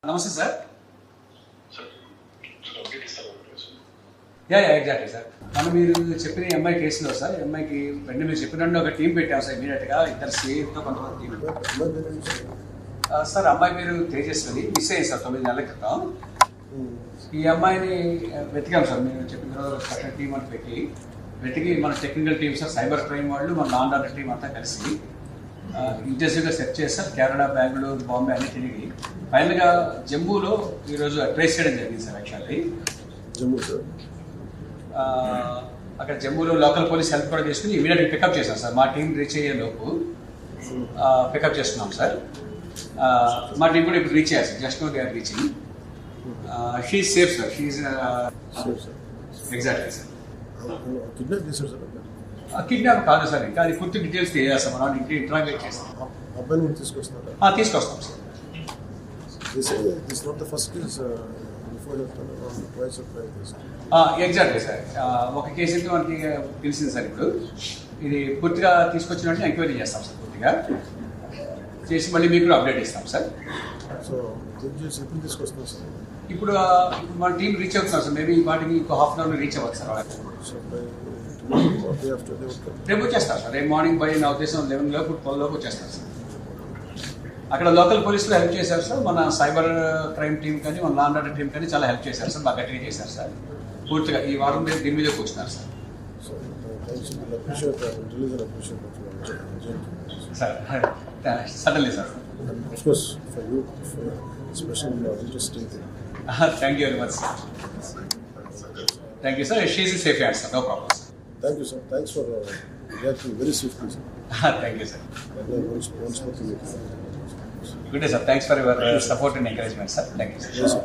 నమస్తే sir. Exactly sir. మనం మీరు చెప్పిన ఎంఐ కేసులో సార్, ఎంఐకి వెంటనే మీరు చెప్పినట్టు ఒక టీం పెట్టాం సార్. ఇమీడియట్గా ఇద్దరు సేఫ్తో కొంతమంది టీం సార్. అమ్మాయి మీరు తేజస్వని మిస్ అయ్యింది సార్ 9 నెలల క్రితం. ఈ అమ్మాయిని వెతికాం సార్. మీరు చెప్పిన తర్వాత టీం అని వెతికి మన technical team sir, cyber crime వాళ్ళు, మన లా అండ్ ఆర్డర్ టీం అంతా కలిసి ఇంటెన్సివ్గా సెర్చ్ చేస్తారు. కేరళ, బెంగళూరు, బాంబే అన్ని తిరిగి ఫైనల్గా జమ్మూలో ఈరోజు ట్రేస్ చేయడం జరిగింది సార్. యాక్చువల్లీ జమ్మూ సార్, అక్కడ జమ్మూలో లోకల్ పోలీస్ హెల్ప్ కూడా చేసుకుని ఇమీడియట్గా పికప్ చేశాం సార్. మా టీం రీచ్ అయ్యే లోపు పికప్ చేసుకున్నాం సార్. మా టీం కూడా ఇప్పుడు రీచ్ అయ్యారు sir. Just no they are reaching. She's safe sir. She's exactly sir. Kidnap చేశారు సార్. కిడ్నాప్ కాదు సార్, ఇంకా అది పూర్తి డీటెయిల్స్ తెలియజేస్తాం. మనం ఇంటరాగేట్ చేస్తాం. అబ్బాయిని కూడా తీసుకొస్తారా? తీసుకొస్తాం సార్. Exactly sir. ఒక కేసు అయితే మనకి తెలిసింది సార్. ఇప్పుడు ఇది పూర్తిగా తీసుకొచ్చినట్టు ఎంక్వైరీ చేస్తాం సార్. పూర్తిగా చేసి మళ్ళీ మీకు కూడా అప్డేట్ ఇస్తాం సార్. సో ఎప్పుడు తీసుకొస్తాం సార్? ఇప్పుడు మన టీం రీచ్ అవుతున్నాం సార్. మేబీ వాటికి ఇంకో హాఫ్ అన్ అవర్ రీచ్ అవ్వచ్చు సార్. రేపు వచ్చేస్తారు సార్. రేపు మార్నింగ్ బై నా ఉద్దేశం 11 లోపు 12 లోపు వచ్చేస్తారు సార్. అక్కడ లోకల్ పోలీసులు హెల్ప్ చేశారు సార్. మన సైబర్ క్రైమ్ టీం కానీ, మన లా అండ్ ఆర్డర్ టీం కానీ చాలా హెల్ప్ చేశారు సార్. బాగా గట్టిగా చేశారు సార్. పూర్తిగా ఈ వారం దీని మీద కూర్చున్నారు sir. Sir suddenly sir. Thank you very much sir. Thank you sir. She's in safe hands sir. No problem sir. Thank you, sir. Thanks for reacting very swiftly, sir. Thank you, sir. Good day, sir. Thanks for your support and encouragement, sir. Thank you, sir. Yes, sir.